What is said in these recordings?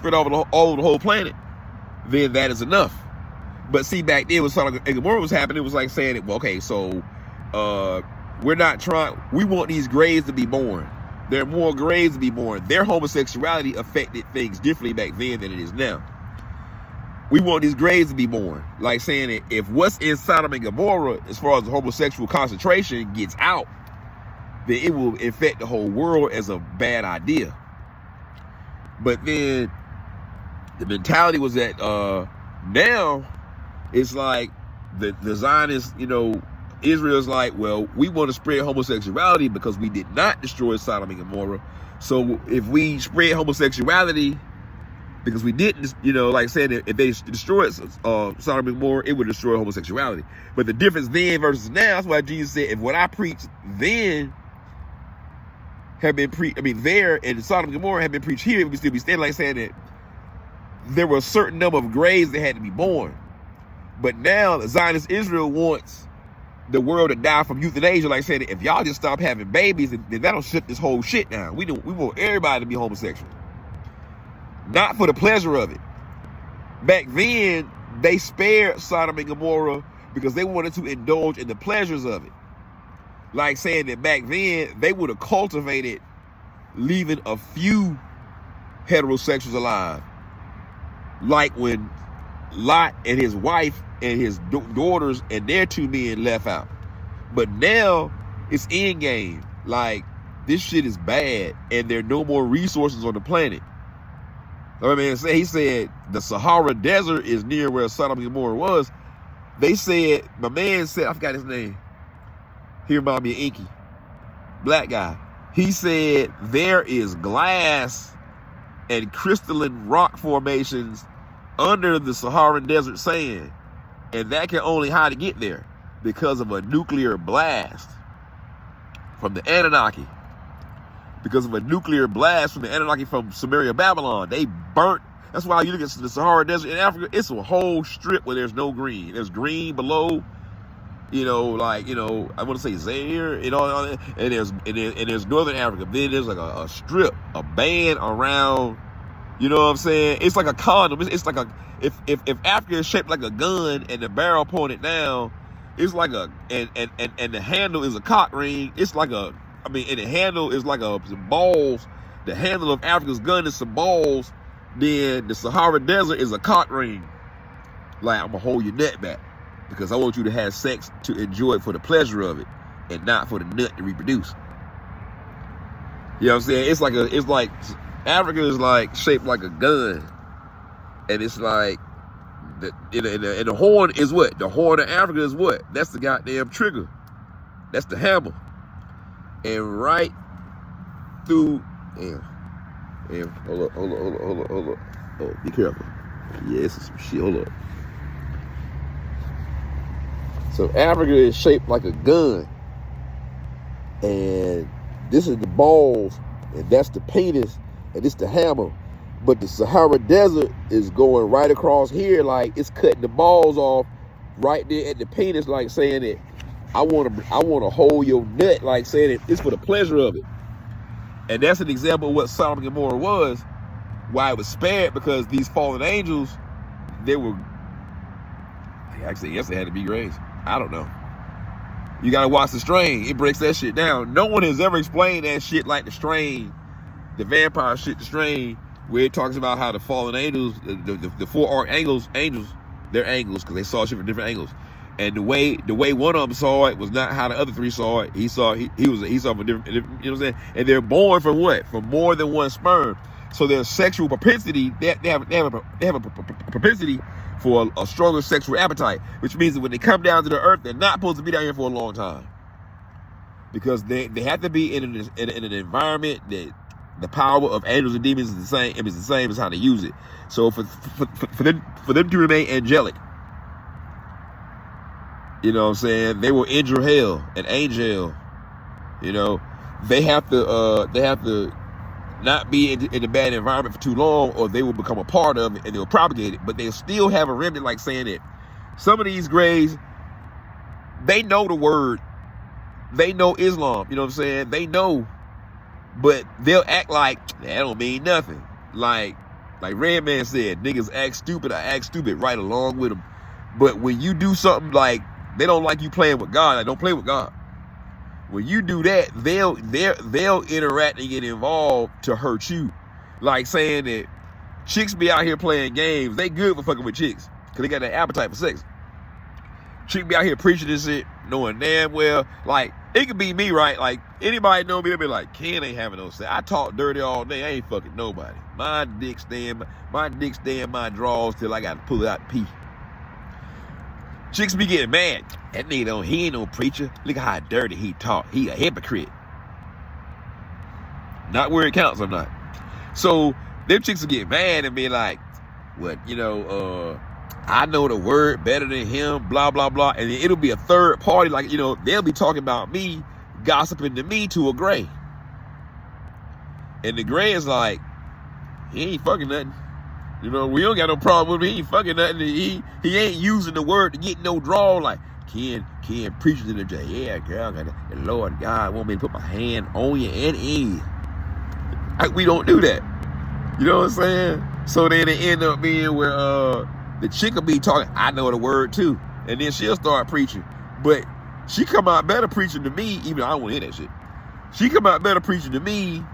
spread all over the whole planet, then that is enough. But see, back then, when Sodom and Gomorrah was happening, it was like saying, well, okay, so we're not trying, we want these graves to be born. There are more graves to be born. Their homosexuality affected things differently back then than it is now. We want these graves to be born. Like saying that if what's in Sodom and Gomorrah, as far as the homosexual concentration, gets out, then it will infect the whole world as a bad idea. But then the mentality was that now it's like the Zionists, you know, Israel's like, well, we want to spread homosexuality because we did not destroy Sodom and Gomorrah. So if we spread homosexuality because we didn't, you know, like saying that if they destroyed Sodom and Gomorrah, it would destroy homosexuality. But the difference then versus now, that's why Jesus said, if what I preached then have been there and Sodom and Gomorrah have been preached here, we still be standing, like saying that there were a certain number of graves that had to be born. But now the Zionist Israel wants the world to die from euthanasia, like saying that if y'all just stop having babies, then that'll shut this whole shit down. We want everybody to be homosexual. Not for the pleasure of it. Back then, they spared Sodom and Gomorrah because they wanted to indulge in the pleasures of it. Like saying that back then, they would have cultivated leaving a few heterosexuals alive. Like when Lot and his wife and his daughters and their 2 men left out. But now, it's end game. Like, this shit is bad and there are no more resources on the planet. I mean, he said the Sahara Desert is near where Sodom and Gomorrah was. They said, my man said, I forgot his name. He reminded me of Inky. Black guy. He said there is glass and crystalline rock formations under the Saharan Desert sand. And that can only how to get there because of a nuclear blast from the Anunnaki. Because of a nuclear blast from the Anunnaki from Samaria, Babylon. They burnt. That's why you look at the Sahara Desert in Africa, it's a whole strip where there's no green. There's green below, you know, like, you know, I want to say Zaire, you know, and there's Northern Africa. Then there's like a strip, a band around, you know what I'm saying? It's like a condom. It's like a, if Africa is shaped like a gun and the barrel pointed down, it's like a, and the handle is a cock ring. It's like a, and the handle is like some balls. The handle of Africa's gun is some balls. Then the Sahara Desert is a cock ring. Like, I'm gonna hold your nut back because I want you to have sex to enjoy it for the pleasure of it and not for the nut to reproduce. You know what I'm saying? It's like Africa is like shaped like a gun, and it's like and the horn is what? The horn of Africa is what? That's the goddamn trigger. That's the hammer. And right through, hold up. Oh, be careful. Yeah, this is some shit. Hold up. So Africa is shaped like a gun. And this is the balls, and that's the penis, and this the hammer. But the Sahara Desert is going right across here, like it's cutting the balls off right there at the penis, like saying it. I want to hold your nut, like saying it's for the pleasure of it. And that's an example of what Sodom and Gomorrah was, why it was spared, because these fallen angels, they were, actually, yes, they had to be graves. I don't know. You got to watch The Strain. It breaks that shit down. No one has ever explained that shit like The Strain, the vampire shit, The Strain, where it talks about how the fallen angels, the 4 archangels, they're angels because they saw shit from different angles. And the way one of them saw it was not how the other 3 saw it. He saw from different, you know what I'm saying? And they're born from what? From more than one sperm. So their sexual propensity, they have a propensity for a stronger sexual appetite, which means that when they come down to the earth, they're not supposed to be down here for a long time, because they have to be in an environment that the power of angels and demons is the same. It's the same as how they use it. So for them to remain angelic. You know what I'm saying? They will injure hell and angel. You know, they have to not be in a bad environment for too long, or they will become a part of it and they'll propagate it. But they'll still have a remnant, like saying that some of these grays, they know the word, they know Islam. You know what I'm saying? They know, but they'll act like that don't mean nothing. Like Like Redman said, niggas act stupid, I act stupid right along with them. But when you do something like, they don't like you playing with God, like don't play with God. When you do that, they'll interact and get involved to hurt you. Like saying that chicks be out here playing games, they good for fucking with chicks, because they got that appetite for sex. Chick be out here preaching this shit, knowing damn well, like, it could be me, right? Like, anybody know me, they'll be like, Ken ain't having no sex. I talk dirty all day, I ain't fucking nobody. My dick stay in my drawers till I gotta pull it out to pee. Chicks be getting mad. That nigga he ain't no preacher. Look at how dirty he talk. He a hypocrite. Not where it counts, I'm not. So, them chicks will get mad and be like, what, you know, I know the word better than him, blah, blah, blah. And it'll be a third party, like, you know, they'll be talking about me, gossiping to me to a gray. And the gray is like, he ain't fucking nothing. You know, we don't got no problem with him. He ain't fucking nothing. He ain't using the word to get no draw. Like, Ken preaches in the day. Yeah, girl, the Lord God want me to put my hand on you and in you. Like, we don't do that. You know what I'm saying? So then it end up being where the chick will be talking, I know the word too. And then she'll start preaching. But she come out better preaching to me, even though I don't want to hear that shit. She come out better preaching to me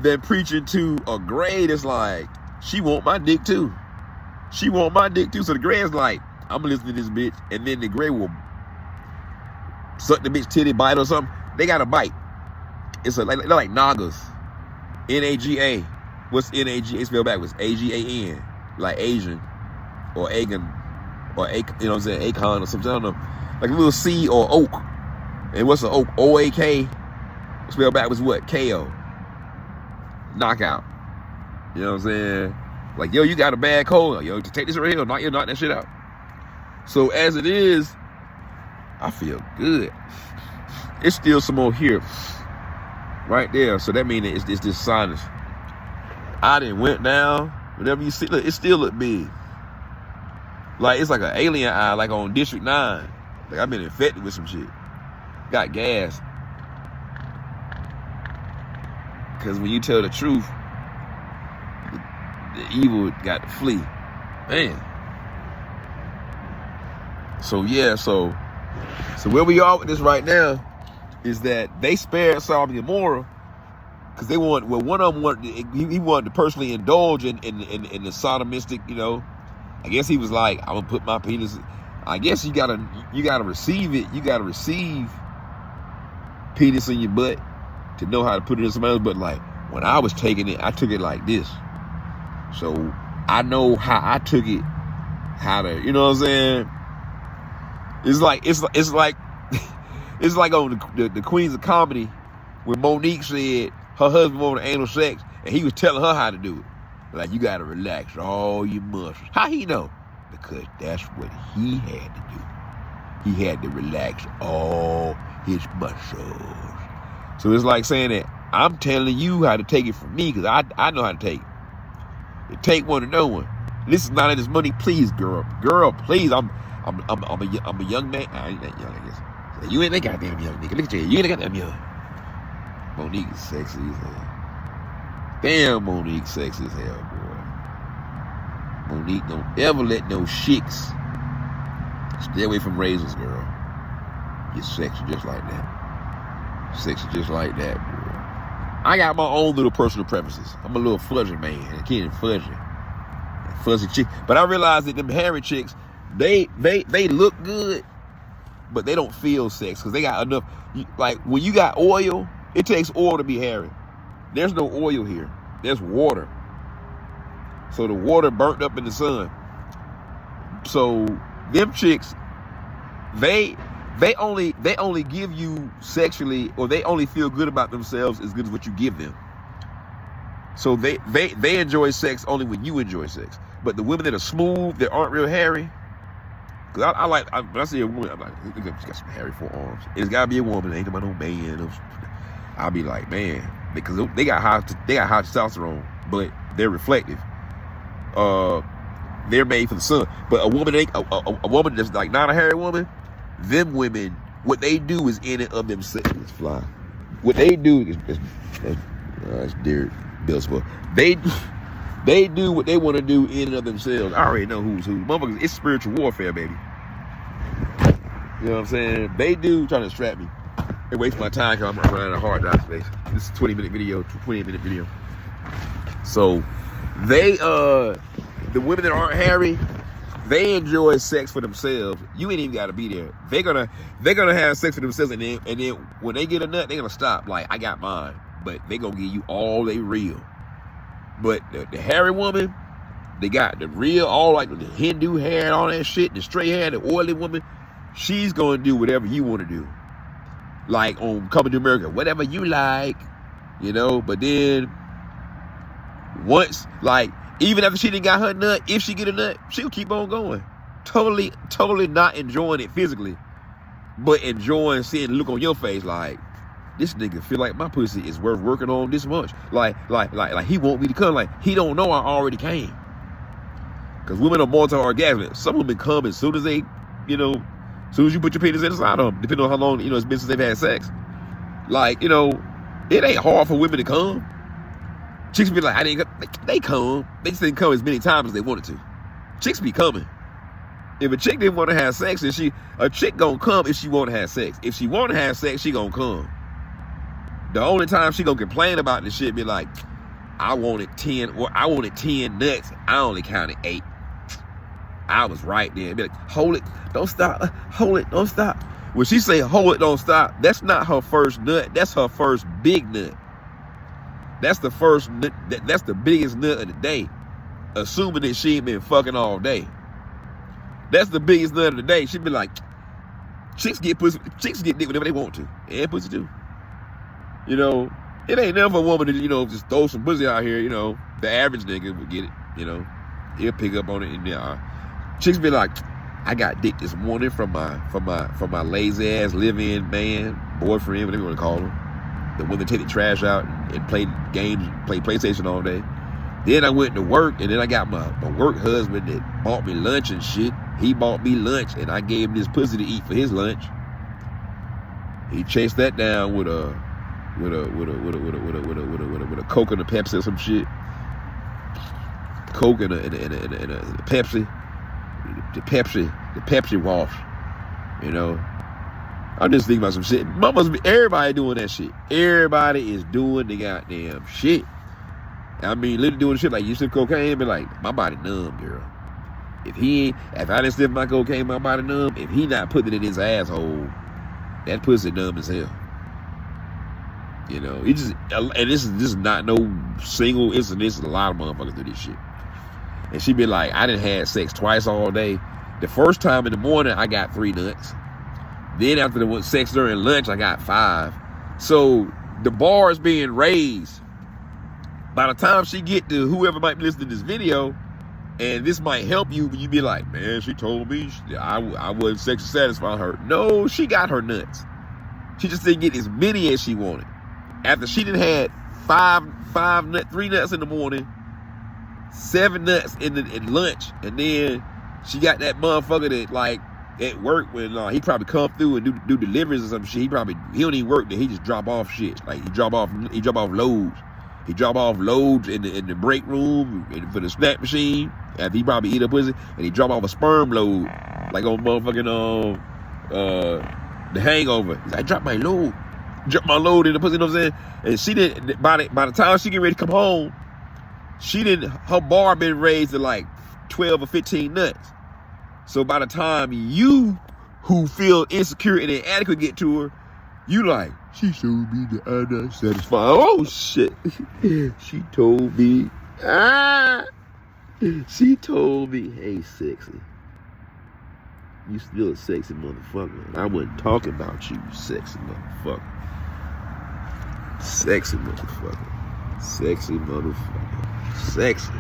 than preaching to a gray that's like, she want my dick too. She want my dick too. So the gray is like, I'm gonna listen to this bitch. And then the gray will suck the bitch titty, bite or something. They got a bite. It's they're like Nagas. N-A-G-A. What's N-A-G-A spelled backwards? A-G-A-N. Like Asian. Or Agan. Or, you know what I'm saying? Akon or something. I don't know. Like a little C or oak. And what's an oak? O-A-K. Spelled backwards what? K-O. Knockout. You know what I'm saying? Like, yo, you got a bad cold. Yo, to take this right here, knock that shit out. So as it is, I feel good. It's still some more here. Right there. So that means it's this sinus. I done went down. Whatever you see, look, it still look big. Like, it's like an alien eye, like on District 9. Like, I've been infected with some shit. Got gas. Because when you tell the truth, the evil got to flee. Man. So, yeah, so where we are with this right now is that they spared Sodom and Gomorrah because they want, well, one of them wanted, he wanted to personally indulge in the sodomistic, you know. I guess he was like, I'm gonna put my penis. I guess you gotta receive it. You gotta receive penis in your butt to know how to put it in somebody else. But like when I was taking it, I took it like this. So I know how I took it, how to, you know what I'm saying? It's like it's like on the Queens of Comedy when Monique said her husband wanted anal sex and he was telling her how to do it. Like, you gotta relax all your muscles. How he know? Because that's what he had to do. He had to relax all his muscles. So it's like saying that I'm telling you how to take it from me because I know how to take it. It take one to know one. This is not this money, please, girl. Girl, please. I'm a young man. I ain't that young, I guess. You ain't that goddamn young nigga. Look at you. You ain't that goddamn young. Monique is sexy as hell. Damn, Monique sexy as hell, boy. Monique don't ever let no chicks stay away from razors, girl. You're sexy just like that. Sexy just like that, boy. I got my own little personal preferences. I'm a little fuzzy man. I can't fuzzy. Fuzzy chick. But I realize that them hairy chicks, they look good, but they don't feel sex because they got enough. Like, when you got oil, it takes oil to be hairy. There's no oil here. There's water. So the water burnt up in the sun. So them chicks, they only give you sexually, or they only feel good about themselves as good as what you give them. So they enjoy sex only when you enjoy sex. But the women that are smooth, that aren't real hairy, because when I see a woman, I'm like, she's got some hairy forearms. It's gotta be a woman. Ain't about no man. I'll be like, man, because they got high testosterone, but they're reflective. They're made for the sun. But a woman that's like not a hairy woman, them women, what they do is in and of themselves. It's fly. What they do is that's Derek Billsborough. They do what they want to do in and of themselves. I already know who's who. Motherfuckers, it's spiritual warfare, baby. You know what I'm saying? They do trying to distract me. They waste my time because I'm running a hard drive space. This is a 20-minute video, 28-minute video. So they, the women that aren't hairy, they enjoy sex for themselves. You ain't even got to be there. They're gonna have sex for themselves, and then when they get a nut, they're gonna stop. Like, I got mine, but they gonna give you all they real. But the hairy woman, they got the real, all like the Hindu hair and all that shit, the straight hair, the oily woman. She's gonna do whatever you want to do. Like on Coming to America, whatever you like, you know. But then once, like, even after she didn't got her nut, if she get a nut, she'll keep on going. Totally not enjoying it physically, but enjoying seeing the look on your face like, this nigga feel like my pussy is worth working on this much. Like he want me to come. Like, he don't know I already came. Because women are multi-orgasmic. Some women come as soon as they, you know, as soon as you put your penis inside them, depending on how long, you know, it's been since they've had sex. Like, you know, it ain't hard for women to come. Chicks be like, they come. They just didn't come as many times as they wanted to. Chicks be coming. If a chick didn't want to have sex, then a chick gonna come if she want to have sex. If she want to have sex, she gonna come. The only time she gonna complain about this shit be like, I wanted 10 nuts. I only counted 8. I was right there. Be like, hold it, don't stop. Hold it, don't stop. When she say hold it, don't stop, that's not her first nut. That's her first big nut. That's the first nut. That's the biggest nut of the day. Assuming that she ain't been fucking all day. That's the biggest nut of the day. She be like, chicks get dick whenever they want to. And pussy too. You know, it ain't never a woman to, you know, just throw some pussy out here, you know. The average nigga would get it, you know. He'll pick up on it, and chicks be like, I got dick this morning from my lazy ass live-in man, boyfriend, whatever you want to call him. The one that take the trash out and play games, play PlayStation all day. Then I went to work, and then I got my work husband that bought me lunch and shit. He bought me lunch, and I gave him this pussy to eat for his lunch. He chased that down with a Coke and a Pepsi or some shit. Coke and a Pepsi. The Pepsi wash. You know. I'm just thinking about some shit. Everybody doing that shit. Everybody is doing the goddamn shit. I mean, literally doing shit like you sniff cocaine and be like, my body numb, girl. If I didn't sniff my cocaine, my body numb. If he not putting it in his asshole, that pussy numb as hell. You know, and this is not no single incident. This is a lot of motherfuckers do this shit. And she be like, I done had sex twice all day. The first time in the morning, I got 3 nuts. Then after the sex during lunch, I got 5. So the bar is being raised. By the time she get to whoever might be listening to this video, and this might help you, you be like, man, she told me I wasn't sexually satisfying her. No, she got her nuts. She just didn't get as many as she wanted. After she done had 3 nuts in the morning, 7 nuts in lunch, and then she got that motherfucker that, like, at work when he probably come through and do deliveries or some shit. He don't even work there. He just drop off shit. Like, he drop off loads. He drop off loads in the break room for the snack machine after he probably eat a pussy, and he drop off a sperm load, like on motherfucking The Hangover. He's like, drop my load in the pussy, you know what I'm saying? And she didn't, by the time she get ready to come home, her bar been raised to like 12 or 15 nuts. So by the time you, who feel insecure and inadequate, get to her, you like, she showed me that I'm not satisfied. Oh shit. She told me, hey sexy, you still a sexy motherfucker. I wasn't talking about you, sexy motherfucker. Sexy motherfucker. Sexy motherfucker. Sexy.